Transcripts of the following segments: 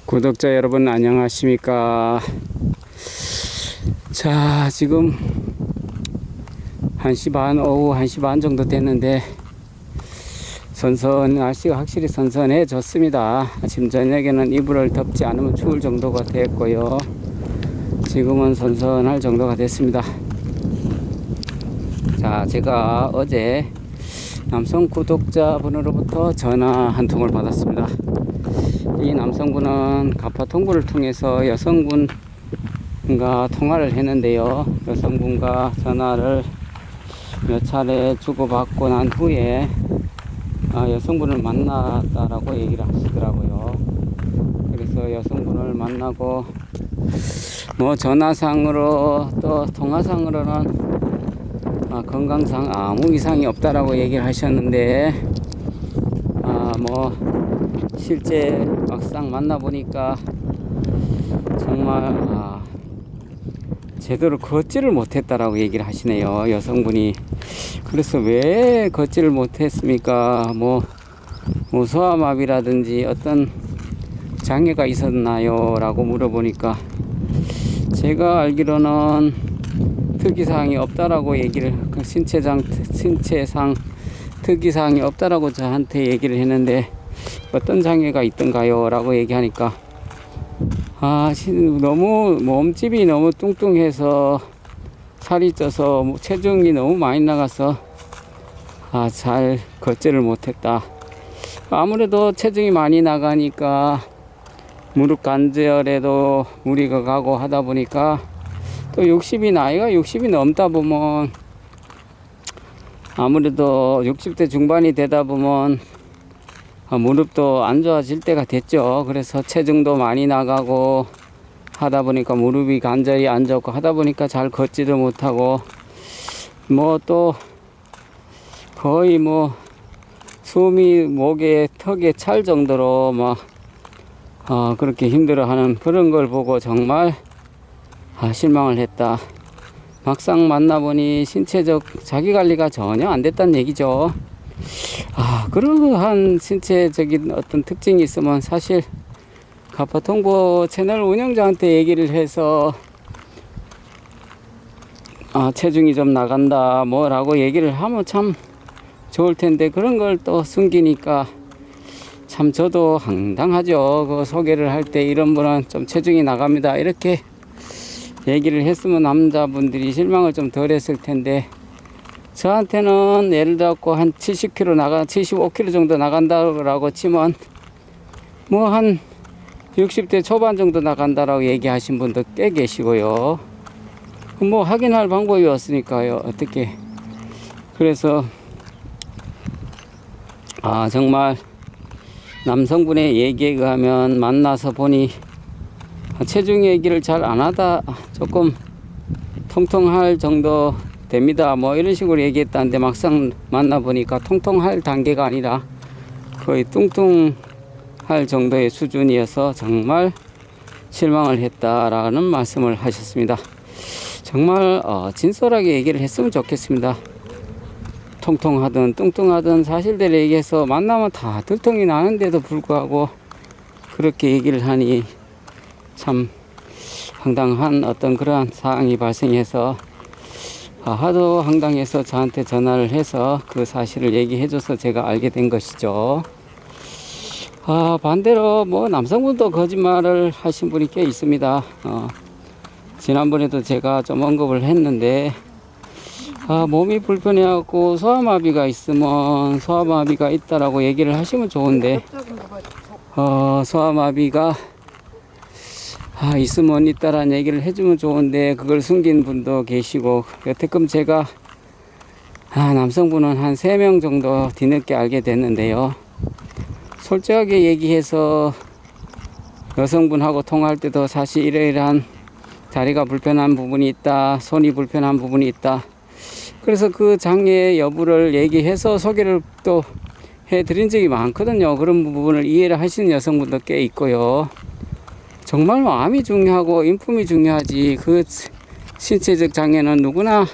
구독자 여러분 안녕하십니까. 자, 지금 1시 반, 오후 1시 반 정도 됐는데 날씨가 확실히 선선해졌습니다. 아침 저녁에는 이불을 덮지 않으면 추울 정도가 됐고요. 지금은 선선할 정도가 됐습니다. 자, 제가 어제 남성 구독자분으로부터 전화 한 통을 받았습니다. 이 남성분은 가파통보를 통해서 여성분과 통화를 했는데요. 여성분과 전화를 몇 차례 주고받고 난 후에 여성분을 만났다라고 얘기를 하시더라고요. 그래서 여성분을 만나고 전화상으로 또 통화상으로는 건강상 아무 이상이 없다라고 얘기를 하셨는데 실제 막상 만나보니까 정말 제대로 걷지를 못했다라고 얘기를 하시네요, 여성분이. 그래서 왜 걷지를 못했습니까? 소아마비라든지 어떤 장애가 있었나요? 라고 물어보니까 제가 알기로는 특이사항이 없다라고 신체상 특이사항이 없다라고 저한테 얘기를 했는데 어떤 장애가 있던가요? 라고 얘기하니까 너무 몸집이 너무 뚱뚱해서 살이 쪄서 체중이 너무 많이 나가서 잘 걷지를 못했다. 아무래도 체중이 많이 나가니까 무릎 관절에도 무리가 가고 하다 보니까 또 나이가 60이 넘다 보면 아무래도 60대 중반이 되다 보면 무릎도 안 좋아질 때가 됐죠. 그래서 체중도 많이 나가고 하다 보니까 무릎이 관절이 안 좋고 하다 보니까 잘 걷지도 못하고 또 거의 숨이 목에 턱에 찰 정도로 그렇게 힘들어하는 그런 걸 보고 정말 실망을 했다. 막상 만나보니 신체적 자기관리가 전혀 안 됐다는 얘기죠. 그러한 신체적인 어떤 특징이 있으면 사실 가파통보 채널 운영자한테 얘기를 해서 체중이 좀 나간다 라고 얘기를 하면 참 좋을 텐데 그런 걸 또 숨기니까 참 저도 황당하죠. 그 소개를 할 때 이런 분은 좀 체중이 나갑니다 이렇게 얘기를 했으면 남자분들이 실망을 좀 덜 했을 텐데 저한테는 예를 들어 한 75kg 정도 나간다고 치면 한 60대 초반 정도 나간다라고 얘기하신 분도 꽤 계시고요. 확인할 방법이 없으니까요. 어떻게. 그래서 정말 남성분의 얘기에 의하면 만나서 보니 체중 얘기를 잘 안 하다 조금 통통할 정도 됩니다. 이런 식으로 얘기했다는데 막상 만나보니까 통통할 단계가 아니라 거의 뚱뚱할 정도의 수준이어서 정말 실망을 했다라는 말씀을 하셨습니다. 정말 진솔하게 얘기를 했으면 좋겠습니다. 통통하든 뚱뚱하든 사실대로 얘기해서 만나면 다 들통이 나는데도 불구하고 그렇게 얘기를 하니 참 황당한 어떤 그러한 상황이 발생해서 하도 황당해서 저한테 전화를 해서 그 사실을 얘기해줘서 제가 알게 된 것이죠. 반대로 남성분도 거짓말을 하신 분이 꽤 있습니다. 지난번에도 제가 좀 언급을 했는데 몸이 불편해갖고 소아마비가 있으면 소아마비가 있다라고 얘기를 하시면 좋은데 소아마비가 있으면 있다라는 얘기를 해주면 좋은데 그걸 숨긴 분도 계시고 여태껏 제가 남성분은 한 3명 정도 뒤늦게 알게 됐는데요. 솔직하게 얘기해서 여성분하고 통화할 때도 사실 이러이러한 다리가 불편한 부분이 있다, 손이 불편한 부분이 있다. 그래서 그 장애 여부를 얘기해서 소개를 또 해드린 적이 많거든요. 그런 부분을 이해를 하시는 여성분도 꽤 있고요. 정말 마음이 중요하고 인품이 중요하지 그 신체적 장애는 누구나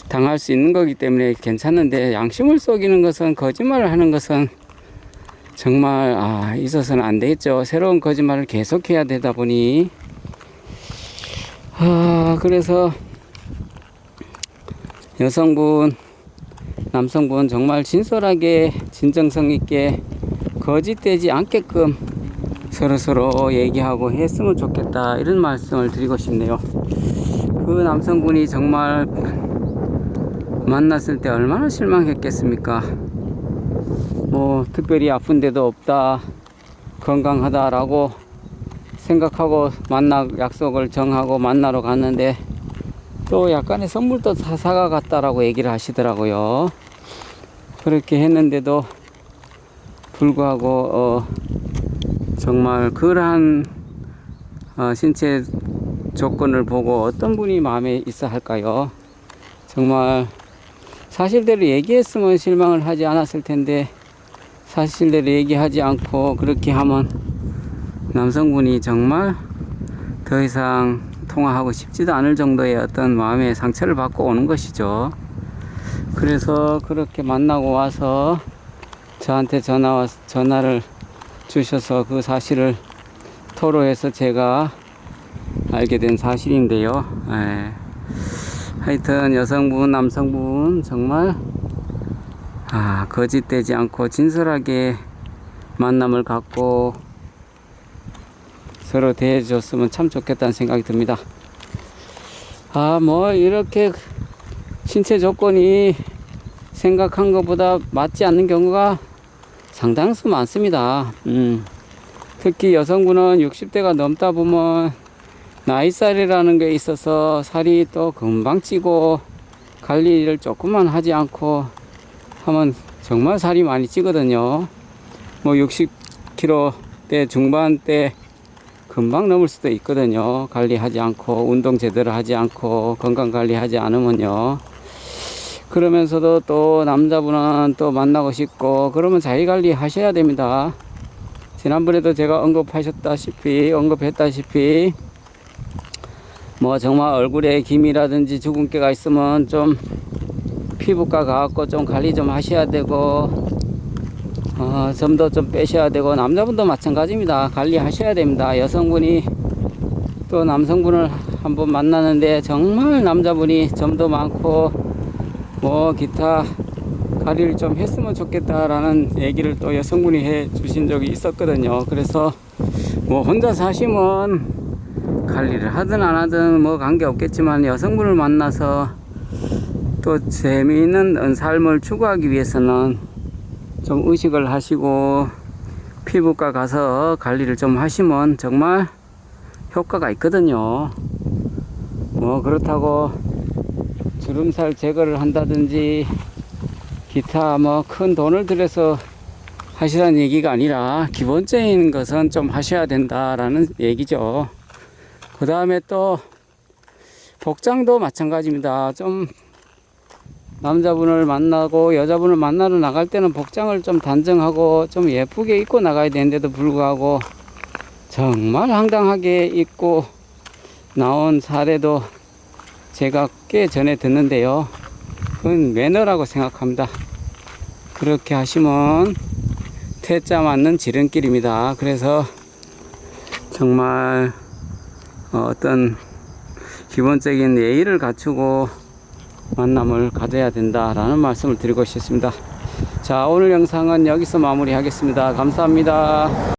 당할 수 있는 거기 때문에 괜찮은데 양심을 속이는 것은 거짓말을 하는 것은 정말 있어서는 안 되겠죠. 새로운 거짓말을 계속해야 되다 보니 그래서 여성분, 남성분 정말 진솔하게 진정성 있게 거짓되지 않게끔 서로 얘기하고 했으면 좋겠다, 이런 말씀을 드리고 싶네요. 그 남성분이 정말 만났을 때 얼마나 실망했겠습니까? 뭐 특별히 아픈 데도 없다, 건강하다라고 생각하고 약속을 정하고 만나러 갔는데 또 약간의 선물도 사가 갔다라고 얘기를 하시더라고요. 그렇게 했는데도 불구하고 정말 그러한 신체 조건을 보고 어떤 분이 마음에 있어 할까요? 정말 사실대로 얘기했으면 실망을 하지 않았을 텐데 사실대로 얘기하지 않고 그렇게 하면 남성분이 정말 더 이상 통화하고 싶지도 않을 정도의 어떤 마음의 상처를 받고 오는 것이죠. 그래서 그렇게 만나고 와서 저한테 전화를 주셔서 그 사실을 토로해서 제가 알게 된 사실인데요. 하여튼 여성분, 남성분 정말 거짓되지 않고 진솔하게 만남을 갖고 서로 대해줬으면 참 좋겠다는 생각이 듭니다. 뭐 이렇게 신체 조건이 생각한 것보다 맞지 않는 경우가 상당수 많습니다. 특히 여성분은 60대가 넘다 보면 나이살이라는 게 있어서 살이 또 금방 찌고 관리를 조금만 하지 않고 하면 정말 살이 많이 찌거든요. 뭐 60kg대 중반대 금방 넘을 수도 있거든요. 관리하지 않고 운동 제대로 하지 않고 건강 관리하지 않으면요. 그러면서도 또 남자분은 또 만나고 싶고 그러면 자기 관리 하셔야 됩니다. 지난번에도 제가 언급했다시피 뭐 정말 얼굴에 기미라든지 주근깨가 있으면 좀 피부과 가갖고 좀 관리 좀 하셔야 되고 점도 좀 빼셔야 되고 남자분도 마찬가지입니다. 관리하셔야 됩니다. 여성분이 또 남성분을 한번 만나는데 정말 남자분이 점도 많고 뭐 기타 관리를 좀 했으면 좋겠다라는 얘기를 또 여성분이 해 주신 적이 있었거든요. 그래서 뭐 혼자 사시면 관리를 하든 안 하든 뭐 관계 없겠지만 여성분을 만나서 또 재미있는 삶을 추구하기 위해서는 좀 의식을 하시고 피부과 가서 관리를 좀 하시면 정말 효과가 있거든요. 뭐 그렇다고 주름살 제거를 한다든지 기타 뭐 큰 돈을 들여서 하시라는 얘기가 아니라 기본적인 것은 좀 하셔야 된다라는 얘기죠. 그 다음에 또 복장도 마찬가지입니다. 좀 남자분을 만나고 여자분을 만나러 나갈 때는 복장을 좀 단정하고 좀 예쁘게 입고 나가야 되는데도 불구하고 정말 황당하게 입고 나온 사례도 제가 꽤 전에 듣는데요. 그건 매너라고 생각합니다. 그렇게 하시면 퇴짜 맞는 지름길입니다. 그래서 정말 어떤 기본적인 예의를 갖추고 만남을 가져야 된다라는 말씀을 드리고 싶습니다. 자, 오늘 영상은 여기서 마무리하겠습니다. 감사합니다.